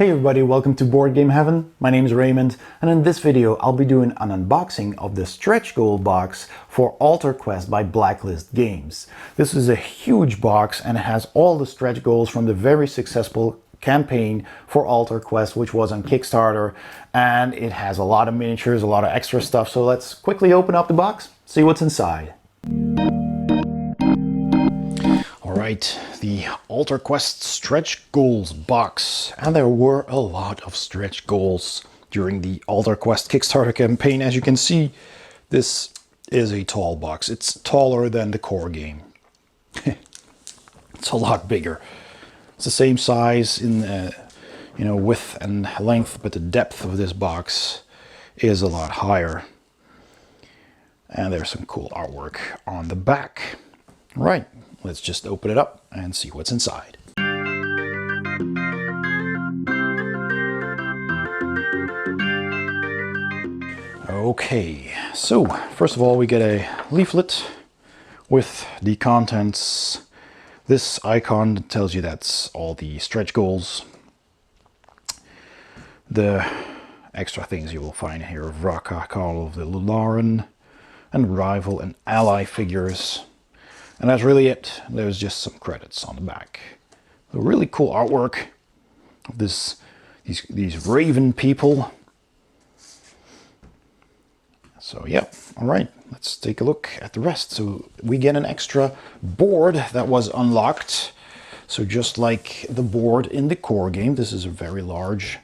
Hey everybody, welcome to Board Game Heaven. My name is Raymond, and in this video I'll be doing an unboxing of the stretch goal box for Altar Quest by Blacklist Games. This is a huge box and it has all the stretch goals from the very successful campaign for Altar Quest, which was on Kickstarter, and it has a lot of miniatures, a lot of extra stuff. So let's quickly open up the box, see what's inside. Alright, the Altar Quest stretch goals box. And there were a lot of stretch goals during the Altar Quest Kickstarter campaign. As you can see, this is a tall box. It's taller than the core game. It's a lot bigger. It's the same size in width and length, but the depth of this box is a lot higher. And there's some cool artwork on the back. Right. Let's just open it up and see what's inside. Okay, so first of all we get a leaflet with the contents. This icon tells you that's all the stretch goals. The extra things you will find here: Vraka, Call of the Lularan, and rival and ally figures. And that's really it. There's just some credits on the back. A really cool artwork of these raven people. So yeah, all right, let's take a look at the rest. So we get an extra board that was unlocked. So just like the board in the core game, this is a very large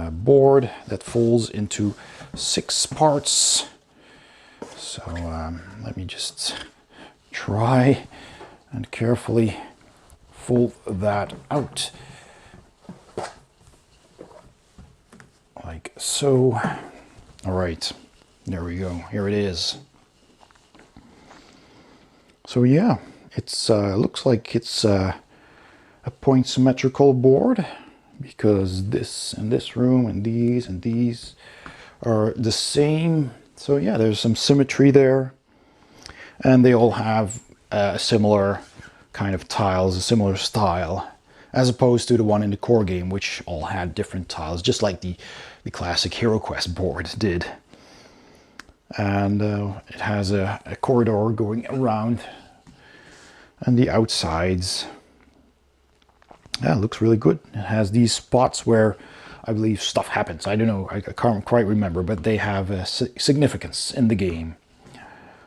board that folds into 6 parts. So let me just try and carefully fold that out like so. All right, there we go. Here it is. So yeah, it's looks like it's a point symmetrical board, because this and this room and these are the same. So yeah, there's some symmetry there. And they all have a similar kind of tiles, a similar style, as opposed to the one in the core game, which all had different tiles, just like the classic HeroQuest board did. And it has a corridor going around, and the outsides. Yeah, it looks really good. It has these spots where I believe stuff happens. I don't know, I can't quite remember, but they have a significance in the game.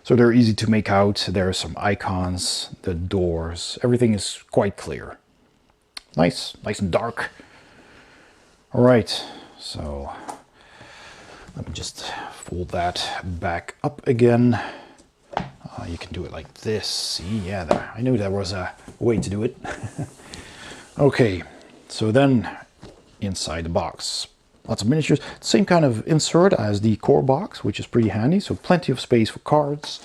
So they're easy to make out. There are some icons, the doors, everything is quite clear. Nice and dark. All right, so let me just fold that back up again. You can do it like this. See, yeah, there. I knew there was a way to do it. Okay, so then inside the box, lots of miniatures. Same kind of insert as the core box, which is pretty handy. So plenty of space for cards.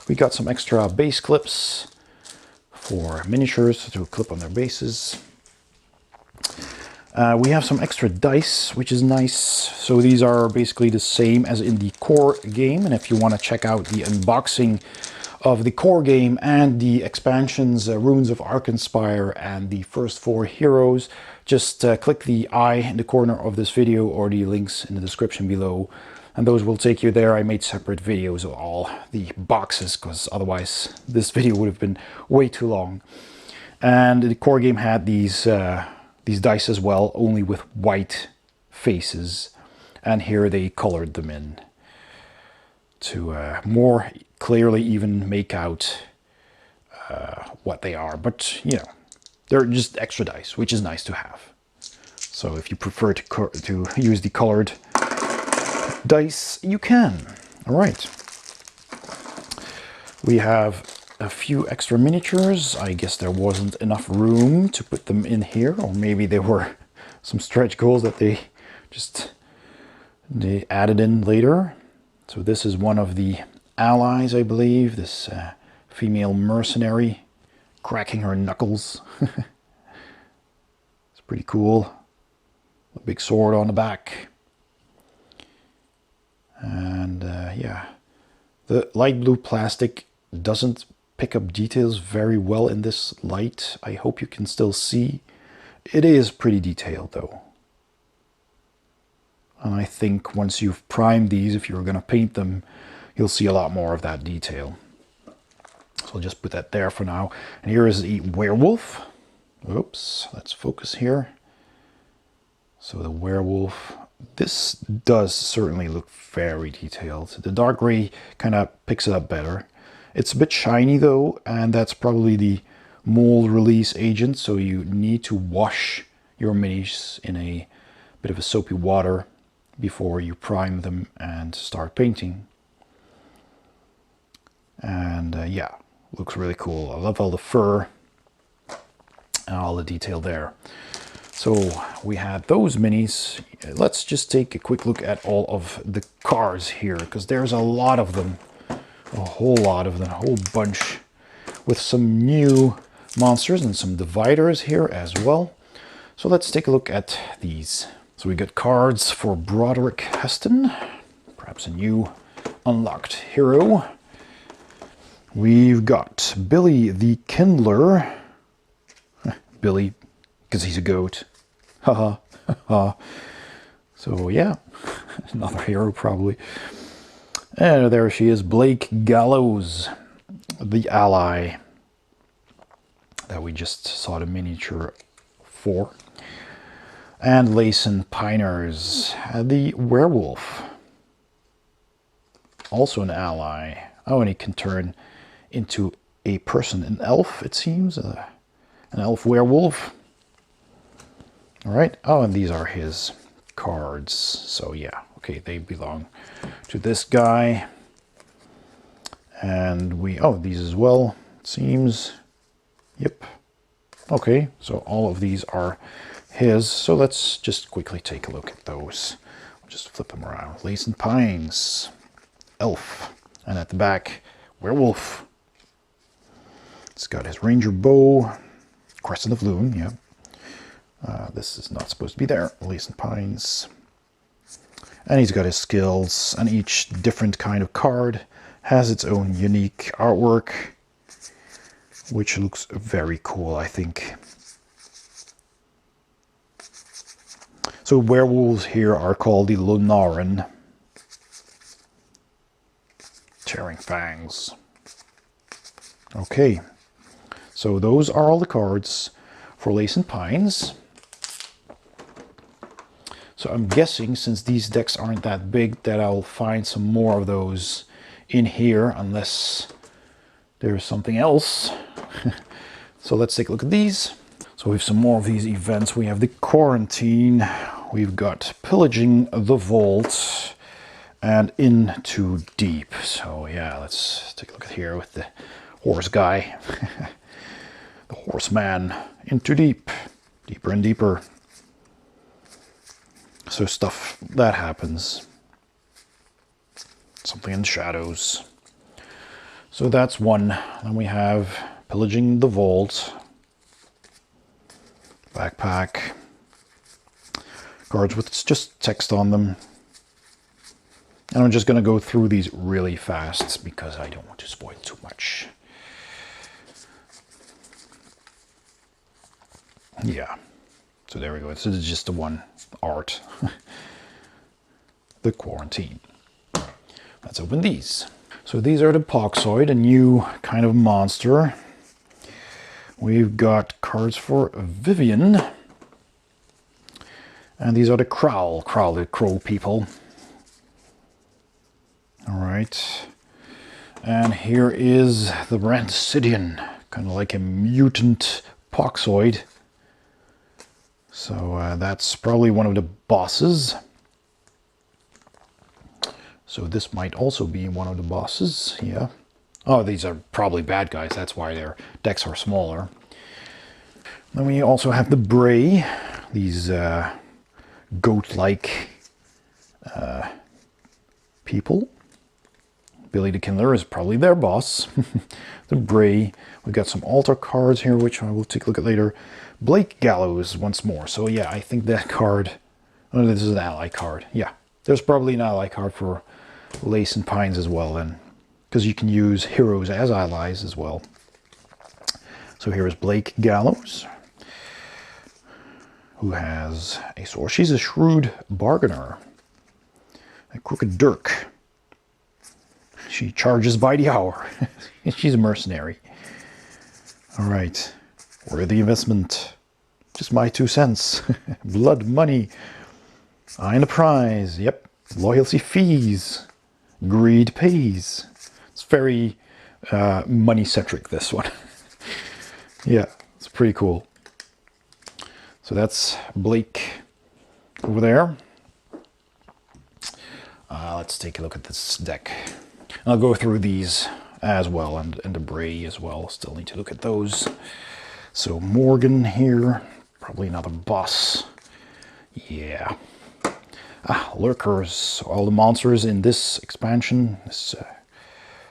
We got some extra base clips for miniatures to clip on their bases. We have some extra dice, which is nice. So these are basically the same as in the core game. And if you want to check out the unboxing of the core game and the expansions, Runes of Arkenspire and the first 4 heroes, just click the I in the corner of this video or the links in the description below, and those will take you there. I made separate videos of all the boxes, because otherwise this video would have been way too long. And the core game had these dice as well, only with white faces, and here they colored them in to more clearly even make out what they are. But you know, they're just extra dice, which is nice to have. So if you prefer to use the colored dice, you can. All right. We have a few extra miniatures. I guess there wasn't enough room to put them in here, or maybe there were some stretch goals that they added in later. So this is one of the allies, I believe, this female mercenary cracking her knuckles. It's pretty cool. A big sword on the back. And yeah, the light blue plastic doesn't pick up details very well in this light. I hope you can still see. It is pretty detailed though. And I think once you've primed these, if you're going to paint them, you'll see a lot more of that detail. So I'll just put that there for now. And here is the werewolf. Oops, let's focus here. So the werewolf, this does certainly look very detailed. The dark gray kind of picks it up better. It's a bit shiny though, and that's probably the mold release agent. So you need to wash your minis in a bit of a soapy water before you prime them and start painting. And yeah, looks really cool. I love all the fur and all the detail there. So we had those minis. Let's just take a quick look at all of the cards here, because there's a lot of them, a whole lot of them, a whole bunch, with some new monsters and some dividers here as well. So let's take a look at these. So we got cards for Broderick Heston, perhaps a new unlocked hero. We've got Billy the Kindler. Billy, because he's a goat. Haha. So yeah, another hero probably. And there she is, Blake Gallows, the ally that we just saw the miniature for. And Layson Piners, the werewolf. Also an ally. Oh, and he can turn into a person, an elf, it seems. An elf werewolf. All right. Oh, and these are his cards. So yeah, okay, they belong to this guy. And we, oh, these as well, it seems. Yep. Okay, so all of these are his. So let's just quickly take a look at those. I'll just flip them around. Lace and Pines, elf. And at the back, werewolf. It's got his ranger bow, crescent of loon, yeah. This is not supposed to be there. Lace and Pines. And he's got his skills, and each different kind of card has its own unique artwork, which looks very cool, I think. So werewolves here are called the Lunaran. Tearing Fangs. Okay, so those are all the cards for Lace and Pines. So I'm guessing, since these decks aren't that big, that I'll find some more of those in here, unless there's something else. So let's take a look at these. So we have some more of these events. We have the Quarantine. We've got Pillaging the Vault and Into Deep. So yeah, let's take a look at here with the horse guy. The Horseman. Into Deep. Deeper and deeper. So stuff that happens. Something in the shadows. So that's one. Then we have Pillaging the Vault. Backpack. Cards with just text on them. And I'm just going to go through these really fast because I don't want to spoil too much. Yeah. So there we go. So this is just the one art. The Quarantine. Let's open these. So these are the Poxoid, a new kind of monster. We've got cards for Vivian. And these are the Crowl, the crow people. All right. And here is the Rancidian, kind of like a mutant Poxoid. So that's probably one of the bosses. So this might also be one of the bosses, yeah. Oh, these are probably bad guys, that's why their decks are smaller. Then we also have the Bray, these goat-like people. Billy the Kindler is probably their boss. The Bray. We've got some altar cards here, which I will take a look at later. Blake Gallows once more. So yeah, I think that card... Oh, this is an ally card. Yeah, there's probably an ally card for Lace and Pines as well then. Because you can use heroes as allies as well. So here is Blake Gallows, who has a sword. She's a shrewd bargainer. a crooked dirk. She charges by the hour. She's a mercenary. All right, worthy investment. Just my 2 cents. Blood money. Eye on the prize. Yep. Loyalty fees. Greed pays. It's very money-centric, this one. Yeah, it's pretty cool. So that's Blake over there. Let's take a look at this deck. I'll go through these as well, and the Bray as well. Still need to look at those. So Morgan here, probably another boss. Yeah. Lurkers. All the monsters in this expansion, this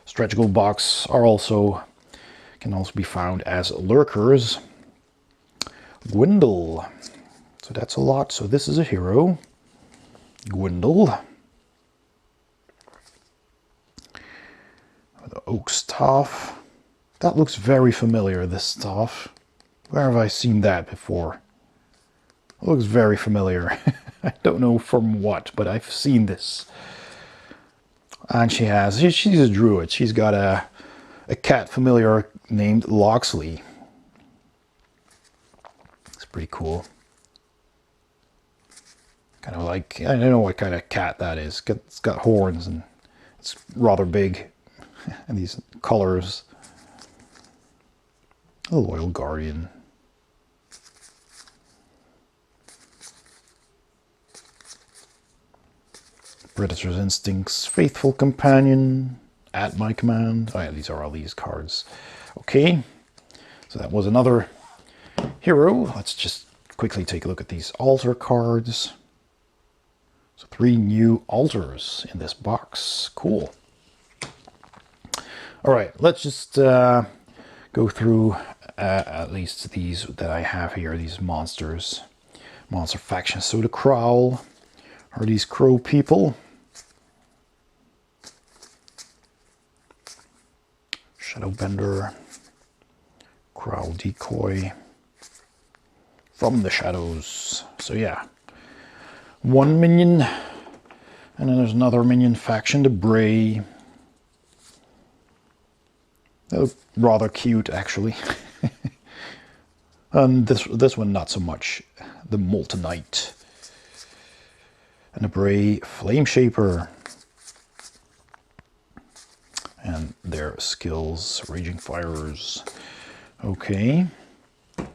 stretch goal box, can also be found as lurkers. Gwindle. So that's a lot. So this is a hero. Gwindle. The oak staff. That looks very familiar, this staff. Where have I seen that before? It looks very familiar. I don't know from what, but I've seen this. And she's a druid. She's got a cat familiar named Loxley. It's pretty cool. Kind of like, I don't know what kind of cat that is. It's got horns and it's rather big. And these colors. A loyal guardian. Predator's instincts, faithful companion, at my command. Oh yeah, these are all these cards. Okay, so that was another hero. Let's just quickly take a look at these altar cards. So 3 new altars in this box. Cool. All right, let's just go through at least these that I have here, these monsters. Monster factions. So the Crowl are these crow people. Shadowbender, Crowl Decoy, from the shadows. So yeah, 1 minion, and then there's another minion faction, the Bray. They look rather cute, actually. And this one not so much. The Moltenite, and the Bray Flame Shaper. And their skills, Raging Firers. Okay. And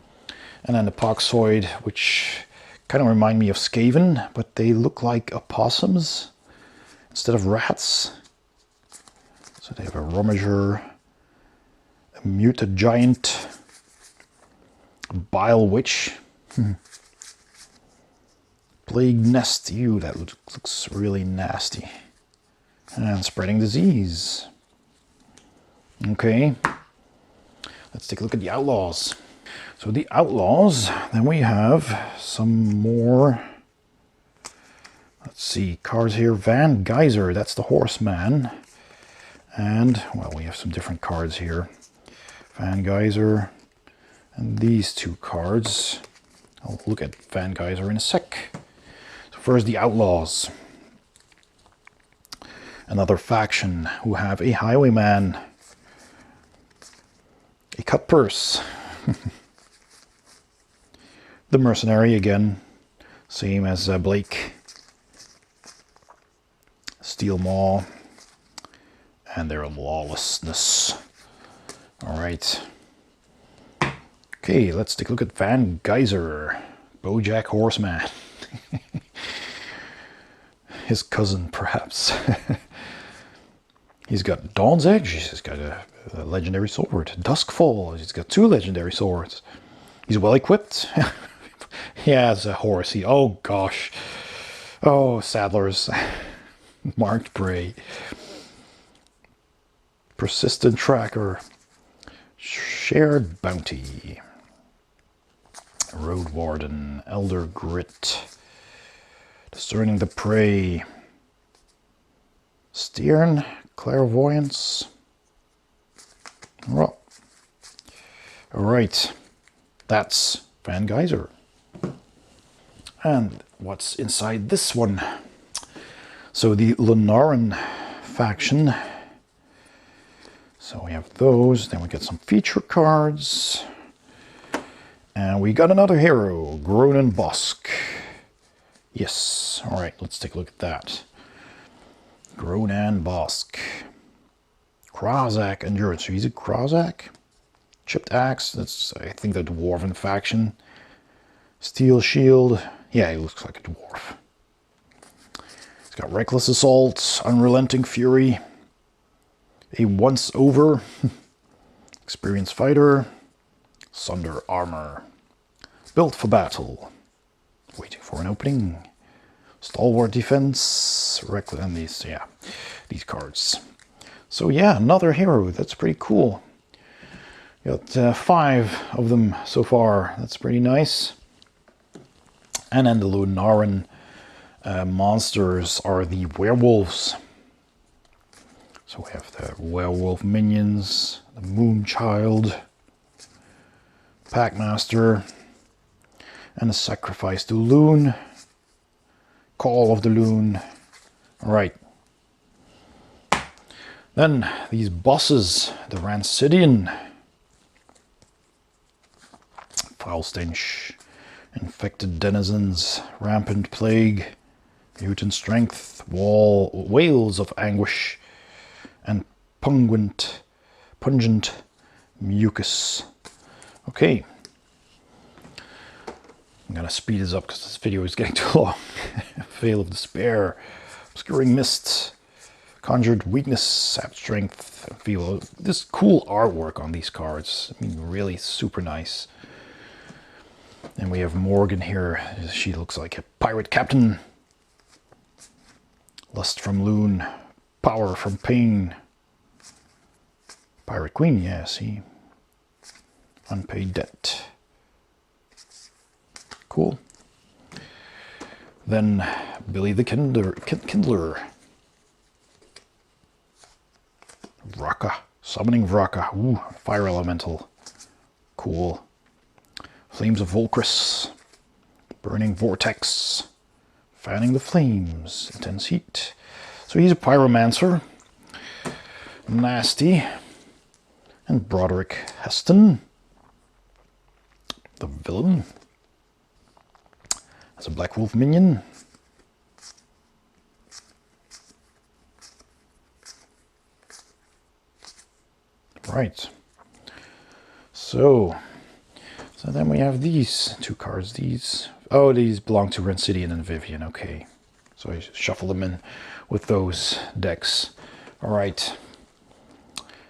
then the Poxoid, which kind of remind me of Skaven, but they look like opossums instead of rats. So they have a Rummager, a Muted Giant, a Bile Witch, Plague Nest. Ew, that looks really nasty. And Spreading Disease. Okay, let's take a look at the Outlaws. So the Outlaws, then we have some more, let's see, cards here. Van Geyser, that's the Horseman. And, well, we have some different cards here. Van Geyser, and these 2 cards. I'll look at Van Geyser in a sec. So first, the Outlaws. Another faction who have a Highwayman. A Cut Purse. The Mercenary again, same as Blake. Steel Maw, and their Lawlessness. All right. Okay, let's take a look at Van Geyser, Bojack Horseman. His cousin, perhaps. He's got Dawn's Edge. He's got a legendary sword. Duskfall. He's got 2 legendary swords. He's well equipped. He has a horse. Oh gosh. Oh, Saddlers. Marked Bray. Persistent Tracker. Shared Bounty. Road Warden. Elder Grit. Discerning the Prey. Steern. Clairvoyance. All right, that's Van Geyser. And what's inside this one? So the Lunaran faction. So we have those. Then we get some feature cards. And we got another hero, Gronin Bosk. Yes. All right, let's take a look at that. Gronin Bosk. Krozak Endurance. So he's a Krozak. Chipped Axe. That's, I think, the Dwarven faction. Steel Shield. Yeah, he looks like a dwarf. He's got Reckless Assault, Unrelenting Fury, a Once Over, Experienced Fighter, Sunder Armor, Built for Battle, Waiting for an Opening, Stalwart Defense, Reckless, and these cards. So yeah, another hero. That's pretty cool. Got 5 of them so far. That's pretty nice. And then the Lunaran monsters are the werewolves. So we have the werewolf minions, the Moonchild, Packmaster, and the Sacrifice to Loon, Call of the Loon. All right. Then these bosses, the Rancidian, Foul Stench, Infected Denizens, Rampant Plague, Mutant Strength, Whales of Anguish, and Pungent Mucus. Okay. I'm going to speed this up because this video is getting too long. Veil of Despair, Obscuring Mist, Conjured Weakness, Sap Strength, Feel. This cool artwork on these cards. I mean, really super nice. And we have Morgan here. She looks like a pirate captain. Lust from Loon, Power from Pain. Pirate Queen, yeah, see. Unpaid Debt. Cool. Then Billy the Kindler. Vraka. Summoning Vraka. Ooh, Fire Elemental. Cool. Flames of Volcrus. Burning Vortex. Fanning the Flames. Intense Heat. So he's a Pyromancer. Nasty. And Broderick Heston. The villain. As a Black Wolf minion. Right. So then we have these 2 cards. These belong to Rancidian and Vivian. Okay. So I shuffle them in with those decks. All right.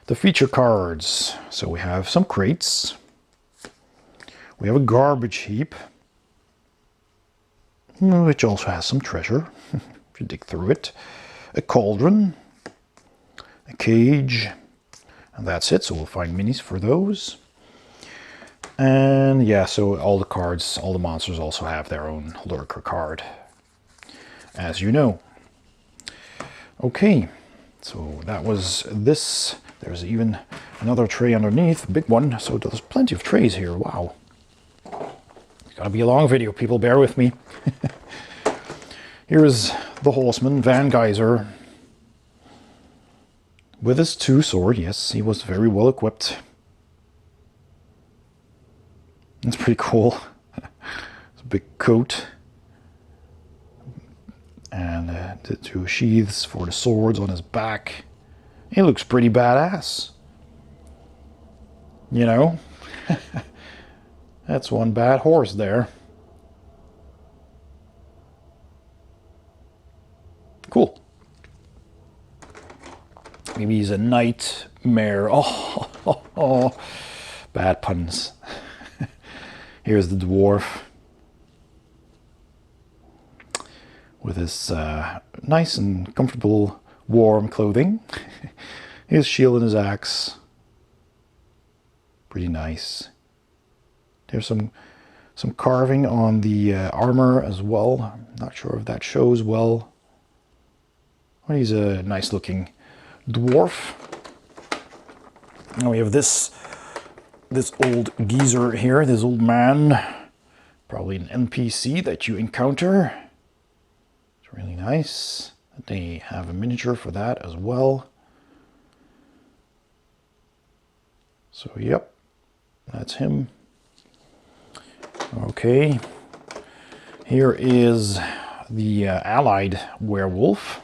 The feature cards. So we have some crates. We have a garbage heap, which also has some treasure, if you dig through it. A cauldron, a cage, and that's it. So we'll find minis for those. And yeah, so all the cards, all the monsters also have their own lurker card, as you know. Okay, so that was this. There's even another tray underneath, a big one. So there's plenty of trays here. Wow. It's gotta be a long video, people, bear with me. Here's the Horseman Van Geyser with his 2 sword. Yes, he was very well equipped. That's pretty cool. It's a big coat. And the 2 sheaths for the swords on his back. He looks pretty badass. You know? That's one bad horse there. Cool. Maybe he's a nightmare. Oh, bad puns. Here's the dwarf with his nice and comfortable warm clothing. His shield and his axe. Pretty nice. There's some carving on the armor as well. I'm not sure if that shows well. Well, he's a nice looking dwarf. Now we have this old geezer here, this old man. Probably an NPC that you encounter. It's really nice. They have a miniature for that as well. So yep, that's him. Okay, here is the allied werewolf,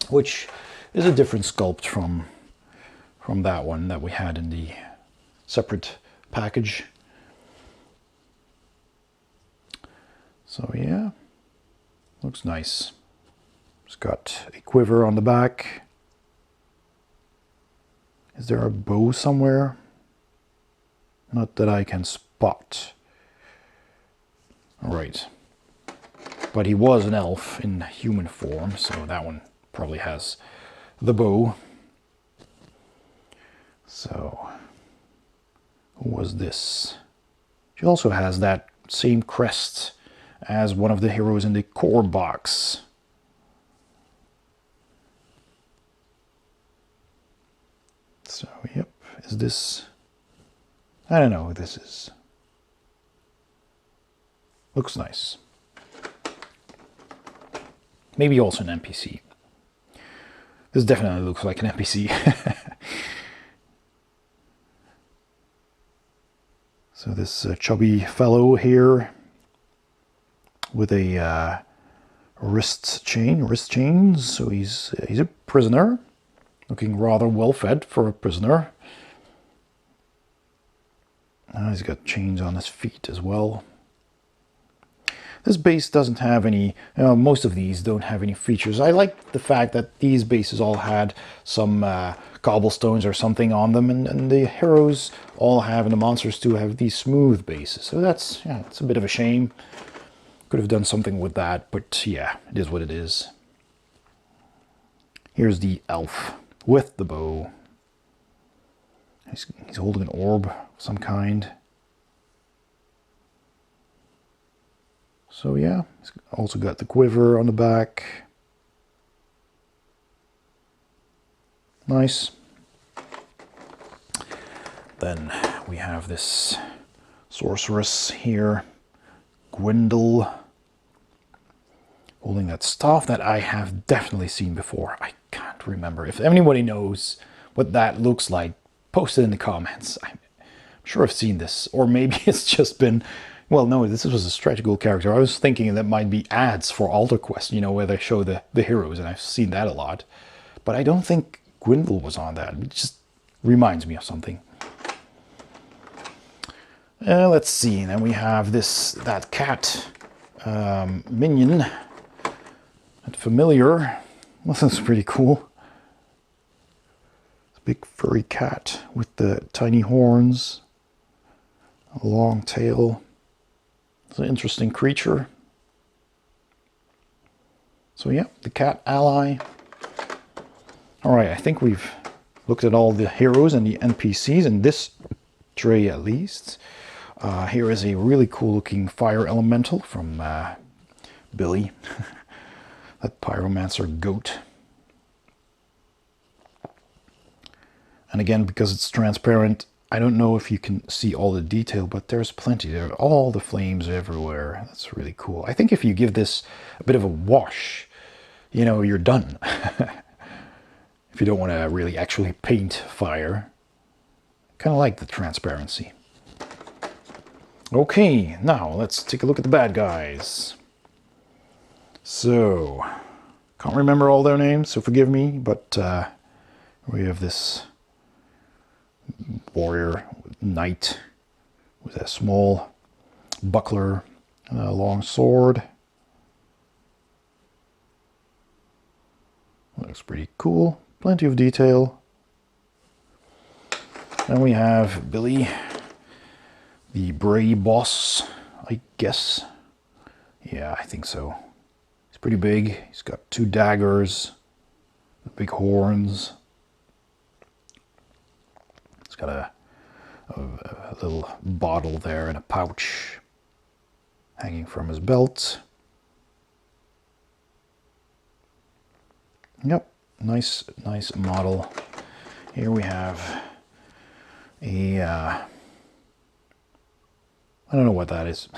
which is a different sculpt from that one that we had in the separate package. So yeah, looks nice. It's got a quiver on the back. Is there a bow somewhere? Not that I can spot. All right. But he was an elf in human form, so that one probably has the bow. So, who was this? She also has that same crest as one of the heroes in the core box. So, yep, is this... I don't know who this is. Looks nice. Maybe also an NPC. This definitely looks like an NPC. So this chubby fellow here with a wrist chains. So he's a prisoner, looking rather well fed for a prisoner. He's got chains on his feet as well. This base doesn't have any, most of these don't have any features. I like the fact that these bases all had some cobblestones or something on them, and the heroes all have, and the monsters too, have these smooth bases. So that's, yeah, it's a bit of a shame. Could have done something with that, but yeah, it is what it is. Here's the elf with the bow. He's holding an orb of some kind. So yeah, he's also got the quiver on the back. Nice. Then we have this sorceress here, Gwendol, holding that staff that I have definitely seen before. I can't remember. If anybody knows what that looks like, post it in the comments. I'm sure I've seen this, or maybe it's just been... Well, no, this was a stretch goal character. I was thinking that might be ads for Altar Quest, you know, where they show the heroes, and I've seen that a lot. But I don't think Gwendol was on that. It just reminds me of something. Let's see. Then we have that cat minion, that familiar. Well, that's pretty cool. It's a big furry cat with the tiny horns, a long tail. It's an interesting creature. So yeah, the cat ally. All right, I think we've looked at all the heroes and the NPCs in this tray at least. Here is a really cool looking fire elemental from Billy, that pyromancer goat. And again, because it's transparent, I don't know if you can see all the detail, but there's plenty there. All the flames everywhere. That's really cool. I think if you give this a bit of a wash, you know, you're done. If you don't want to really actually paint fire. Kind of like the transparency. Okay, now let's take a look at the bad guys. So, can't remember all their names, so forgive me, but we have this warrior knight with a small buckler and a long sword. Looks pretty cool. Plenty of detail. Then we have Billy, the Bray boss, I guess. Yeah, I think so. He's pretty big. He's got 2 daggers, big horns. He's got a little bottle there and a pouch hanging from his belt. Yep, nice model. Here we have a, I don't know what that is.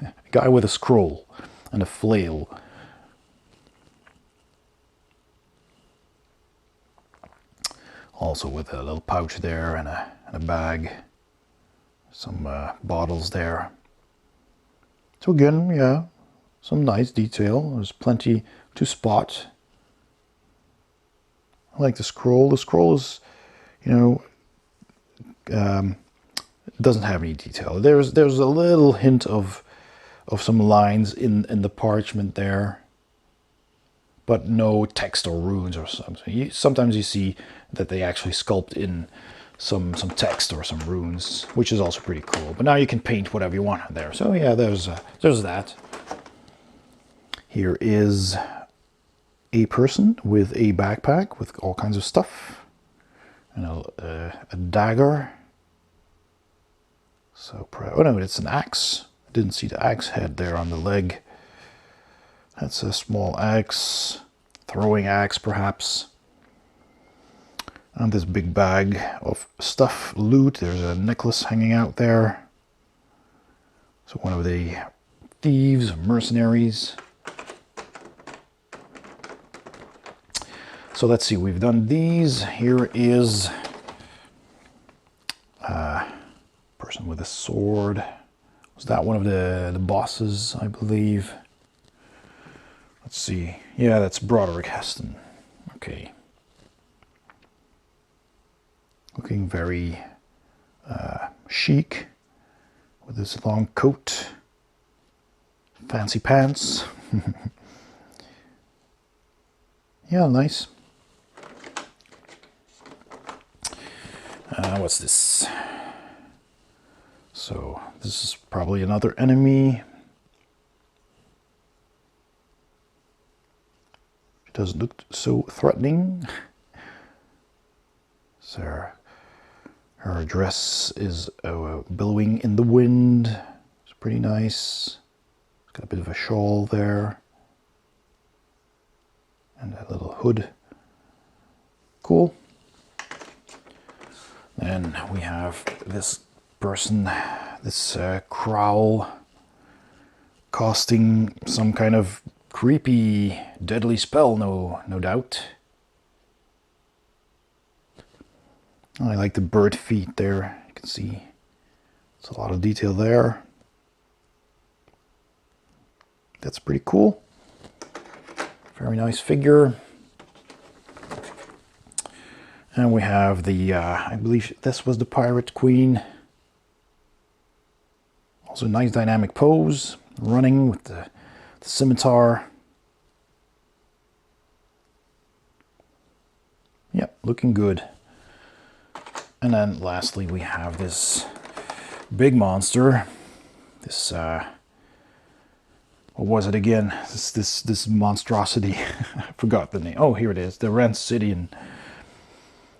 A guy with a scroll and a flail. Also with a little pouch there and a bag. Some bottles there. So again, yeah, some nice detail. There's plenty to spot. I like the scroll. The scroll is, you know, doesn't have any detail. There's a little hint of some lines in the parchment there, but no text or runes or something. Sometimes you see that they actually sculpt in some text or some runes, which is also pretty cool. But now you can paint whatever you want there. So yeah, there's that. Here is a person with a backpack with all kinds of stuff and a dagger. So, oh no, it's an axe. I didn't see the axe head there on the leg. That's a small axe, throwing axe perhaps. And this big bag of stuff, loot. There's a necklace hanging out there. So one of the thieves, mercenaries. So let's see, we've done these. Here is a person with a sword. Was that one of the bosses, I believe? Let's see. Yeah, that's Broderick Heston. Okay. Looking very chic with this long coat, fancy pants. Yeah, nice. What's this? So this is probably another enemy. It doesn't look so threatening. So her dress is billowing in the wind. It's pretty nice. It's got a bit of a shawl there. And a little hood. Cool. Then we have this person, this Crowl, casting some kind of creepy, deadly spell, no doubt. I like the bird feet there. You can see it's a lot of detail there. That's pretty cool. Very nice figure. And we have the, I believe this was the Pirate Queen. Also nice dynamic pose, running with the scimitar. Yep, looking good. And then lastly we have this big monster. This, what was it again? This monstrosity. I forgot the name. Oh, here it is. The Rancidian.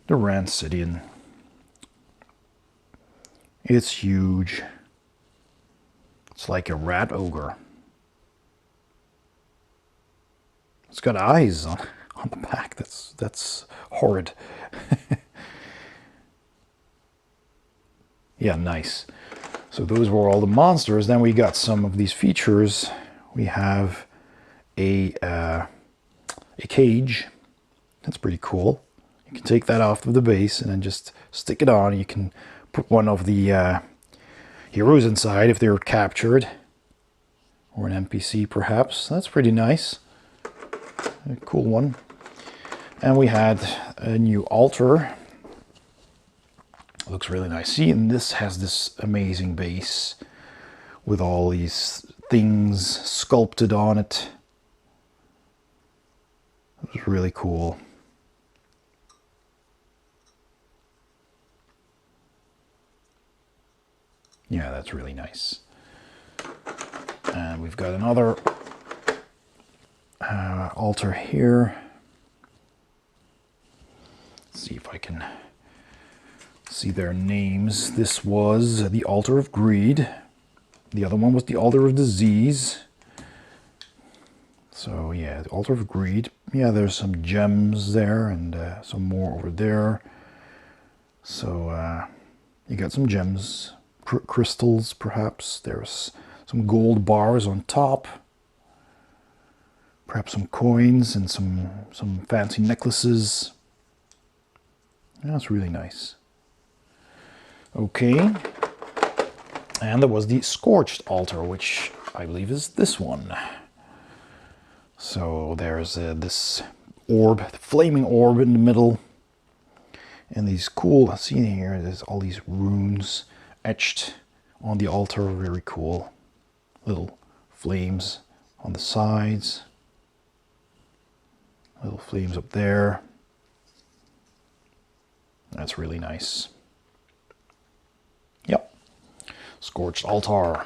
The Rancidian. It's huge. It's like a rat ogre. It's got eyes on the back. That's horrid. Yeah, nice. So those were all the monsters. Then we got some of these features. We have a cage. That's pretty cool. You can take that off of the base and then just stick it on. You can put one of the heroes inside if they were captured. Or an NPC perhaps. That's pretty nice. A cool one. And we had a new altar. Looks really nice. See, and this has this amazing base with all these things sculpted on it. It was really cool. Yeah, that's really nice. And we've got another altar here. Let's see if I can see their names. This was the Altar of Greed. The other one was the Altar of Disease. So yeah, the Altar of Greed. Yeah, there's some gems there and some more over there. So you got some gems, crystals perhaps. There's some gold bars on top. Perhaps some coins and some fancy necklaces. That's really nice. Okay. And there was the Scorched Altar, which I believe is this one. So there's this orb, flaming orb in the middle. And these cool, see here, there's all these runes etched on the altar. Very cool. Little flames on the sides. Little flames up there. That's really nice. Yep. Scorched Altar.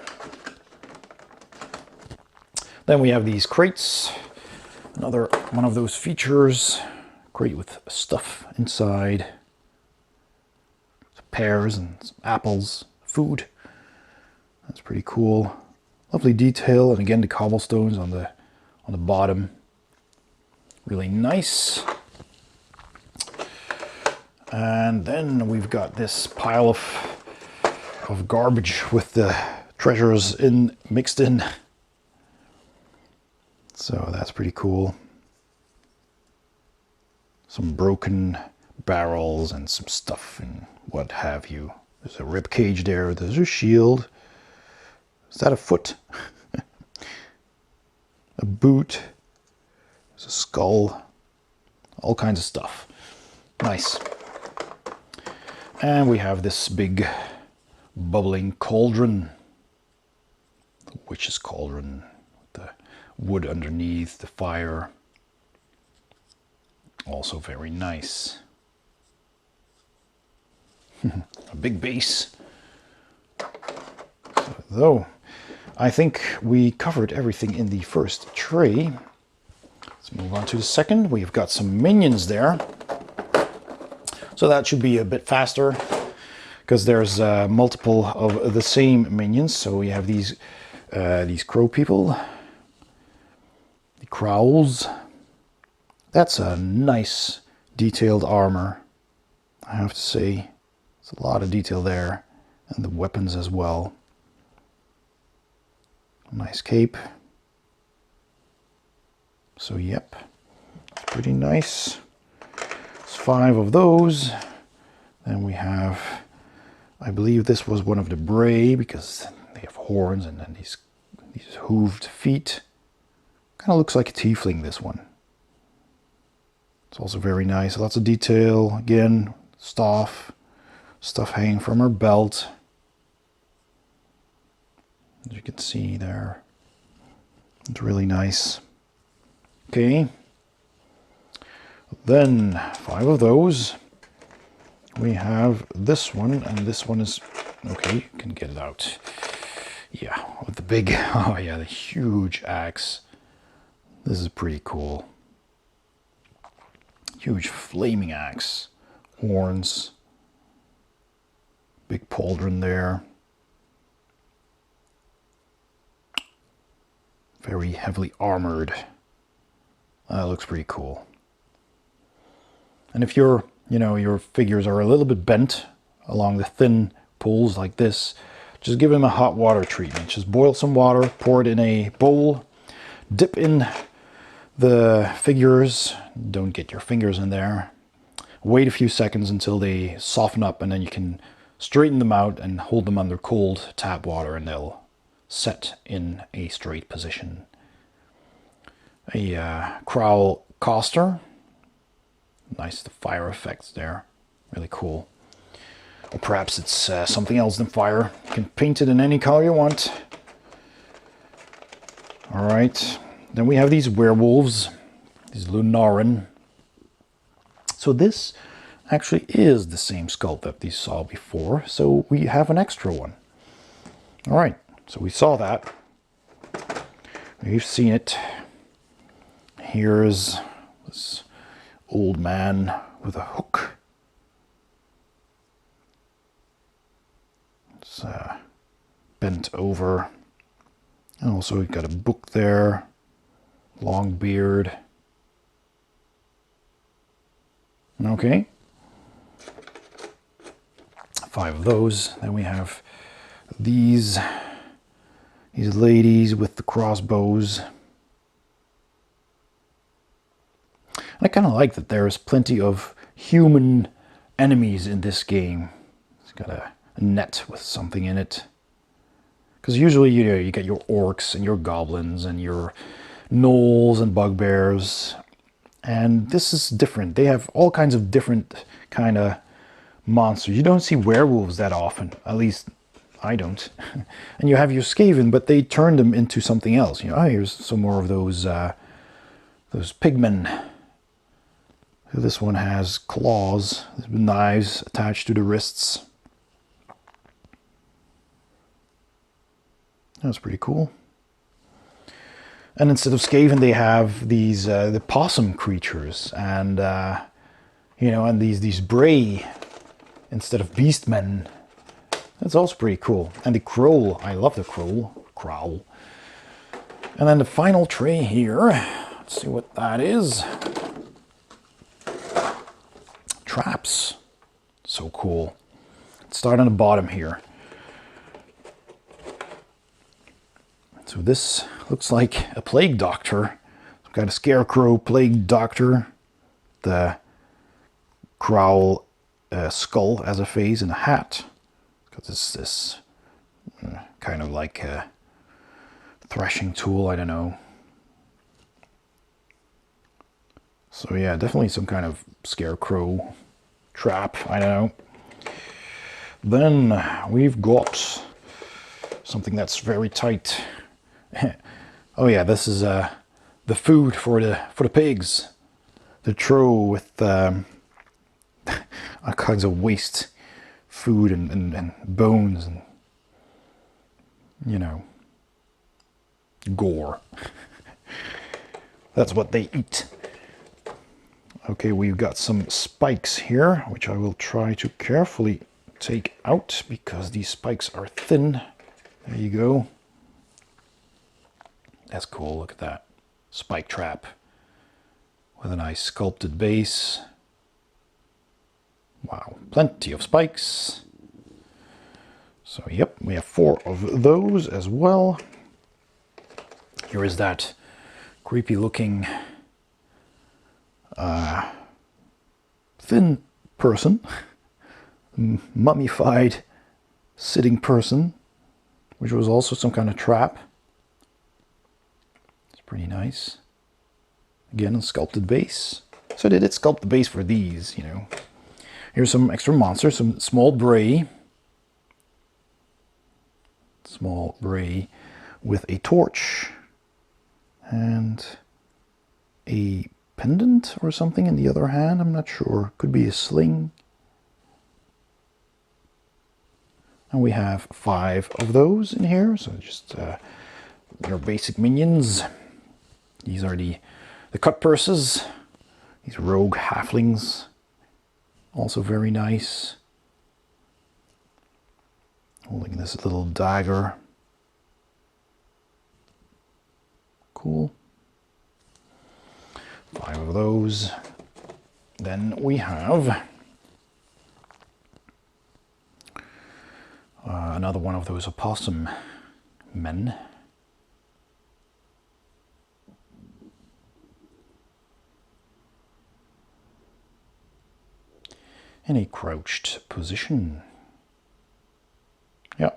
Then we have these crates. Another one of those features. Crate with stuff inside. Some pears and some apples. Food. That's pretty cool. Lovely detail, and again the cobblestones on the bottom. Really nice. And then we've got this pile of garbage with the treasures mixed in. So that's pretty cool. Some broken barrels and some stuff and what have you. There's a rib cage there. There's a shield. Is that a foot? A boot. There's a skull. All kinds of stuff. Nice. And we have this big bubbling cauldron. The witch's cauldron. With the wood underneath, the fire. Also very nice. A big base. So, I think we covered everything in the first tray. Let's move on to the second. We've got some minions there. So that should be a bit faster because there's multiple of the same minions. So we have these crow people, the Crowls. That's a nice detailed armor, I have to say. It's a lot of detail there, and the weapons as well. Nice cape. So yep, it's pretty nice. It's 5 of those. Then we have, I believe this was one of the Bray because they have horns and then these hooved feet. Kind of looks like a tiefling, this one. It's also very nice. Lots of detail. Again, stuff hanging from her belt. As you can see there. It's really nice. Okay. Then 5 of those. We have this one, and this one is okay. You can get it out. Yeah, with the big, oh yeah, the huge axe. This is pretty cool. Huge flaming axe, horns, big pauldron there. Very heavily armored. That looks pretty cool. And if your figures are a little bit bent along the thin poles like this, just give them a hot water treatment. Just boil some water, pour it in a bowl, dip in the figures, don't get your fingers in there. Wait a few seconds until they soften up, and then you can straighten them out and hold them under cold tap water, and they'll set in a straight position. A Crowl Coster. Nice, the fire effects there. Really cool. Or perhaps it's something else than fire. You can paint it in any color you want. Alright. Then we have these werewolves. These Lunarin. So this actually is the same sculpt that we saw before. So we have an extra one. Alright. So we saw that. We've seen it. Here's this old man with a hook. It's bent over. And also we've got a book there. Long beard. Okay. 5 of those. Then we have these ladies with the crossbows. And I kind of like that there's plenty of human enemies in this game. It's got a net with something in it. Because usually, you know, you get your orcs and your goblins and your gnolls and bugbears. And this is different. They have all kinds of different kind of monsters. You don't see werewolves that often. At least I don't. And you have your Skaven, but they turn them into something else. You know, oh, here's some more of those pigmen. This one has claws, knives attached to the wrists. That's pretty cool. And instead of Skaven, they have these the possum creatures, and you know, and these bray instead of beastmen. That's also pretty cool. And the crow, I love the crowl. And then the final tray here. Let's see what that is. Traps. So cool. Let's start on the bottom here. So this looks like a plague doctor. Some kind of scarecrow plague doctor. The crowl skull as a face and a hat. Because it's this kind of like a threshing tool, I don't know. So yeah, definitely some kind of scarecrow trap, I don't know. Then we've got something that's very tight. Oh yeah, this is the food for the pigs. The trough with all kinds of waste food and bones and, you know, gore. That's what they eat. Okay, we've got some spikes here, which I will try to carefully take out because these spikes are thin. There you go. That's cool, look at that. Spike trap with a nice sculpted base. Wow, plenty of spikes. So yep, we have 4 of those as well. Here is that creepy looking thin person, mummified sitting person, which was also some kind of trap. It's pretty nice. Again, a sculpted base. So they did sculpt the base for these, you know. Here's some extra monsters, some small bray. Small bray with a torch and a pendant or something in the other hand. I'm not sure. Could be a sling. And we have 5 of those in here. So just your basic minions. These are the cut purses. These rogue halflings. Also very nice. Holding this little dagger. Cool. 5 of those. Then we have another one of those opossum men. In a crouched position. Yeah.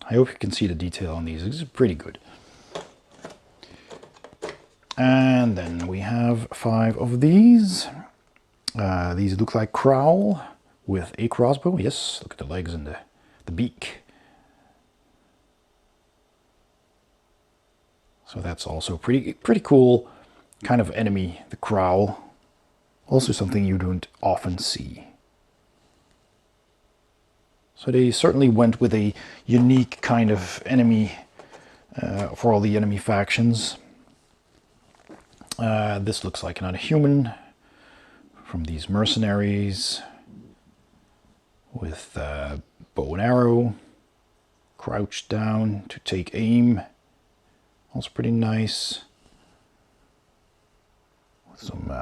I hope you can see the detail on these. This is pretty good. And then we have 5 of these. These look like Crowl with a crossbow. Yes, look at the legs and the beak. So that's also pretty cool kind of enemy, the Crowl. Also something you don't often see. So they certainly went with a unique kind of enemy for all the enemy factions. This looks like another human from these mercenaries with bow and arrow, crouched down to take aim. Also pretty nice. With some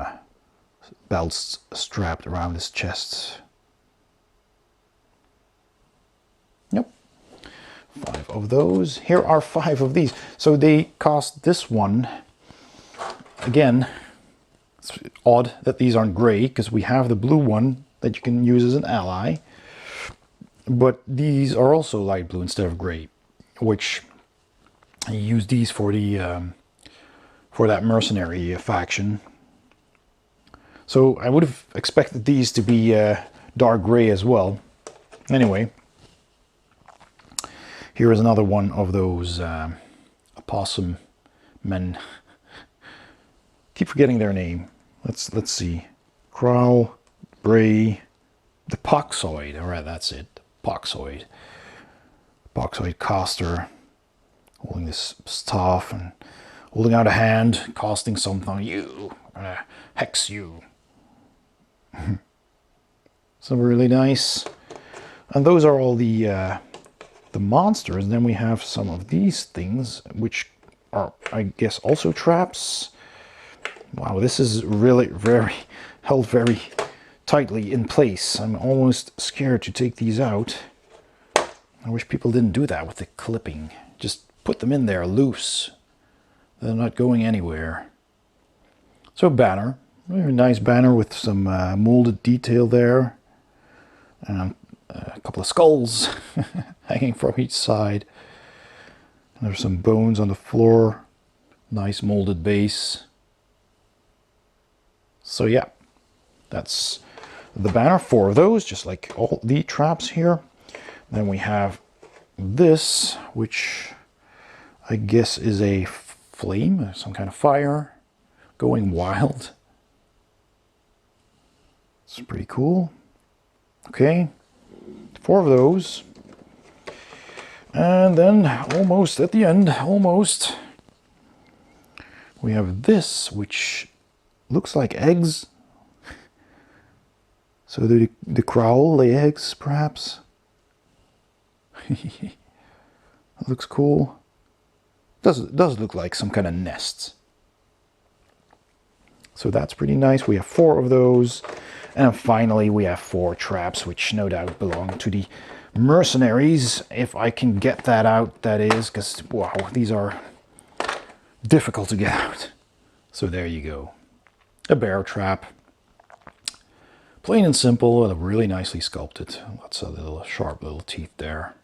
belts strapped around his chest. Yep. 5 of those. Here are 5 of these. So they cost this one, again, It's odd that these aren't gray, because we have the blue one that you can use as an ally. But these are also light blue instead of gray, which I use these for the for that mercenary faction. So I would have expected these to be dark gray as well. Anyway, here is another one of those opossum men. Keep forgetting their name. Let's see. Crow, Bray, the Poxoid. All right, that's it. Poxoid. Poxoid caster, holding this staff and holding out a hand, casting something on you. I'm gonna hex you. So really nice. And those are all the monsters. And then we have some of these things, which are, I guess, also traps. Wow, this is really held very tightly in place. I'm almost scared to take these out. I wish people didn't do that with the clipping. Just put them in there loose. They're not going anywhere. So banner, very nice banner with some molded detail there. And a couple of skulls hanging from each side. And there's some bones on the floor. Nice molded base. So yeah, that's the banner. 4 of those, just like all the traps here. Then we have this, which I guess is a flame, some kind of fire going wild. It's pretty cool. Okay, 4 of those. And then almost at the end, we have this, which looks like eggs. So the crow lay eggs, perhaps. That looks cool. Does look like some kind of nest. So that's pretty nice. We have 4 of those. And finally we have 4 traps, which no doubt belong to the mercenaries. If I can get that out, that is, because wow, these are difficult to get out. So there you go. A bear trap. Plain and simple, and really nicely sculpted. Lots of little sharp little teeth there.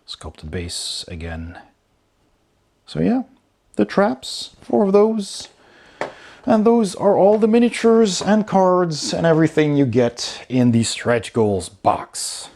Sculpted base again. So yeah, the traps, 4 of those. And those are all the miniatures and cards and everything you get in the Stretch Goals box.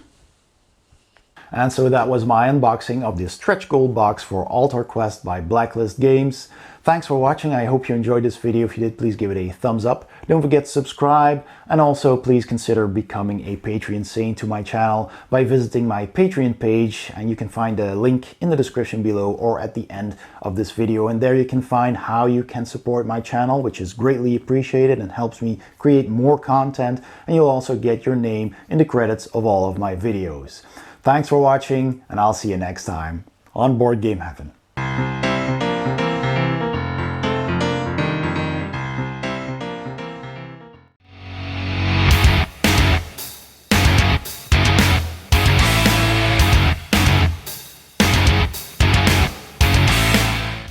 And so that was my unboxing of the Stretch Goal box for Altar Quest by Blacklist Games. Thanks for watching. I hope you enjoyed this video. If you did, please give it a thumbs up. Don't forget to subscribe, and also please consider becoming a Patreon saint to my channel by visiting my Patreon page, and you can find a link in the description below or at the end of this video. And there you can find how you can support my channel, which is greatly appreciated and helps me create more content, and you'll also get your name in the credits of all of my videos. Thanks for watching, and I'll see you next time on Board Game Heaven.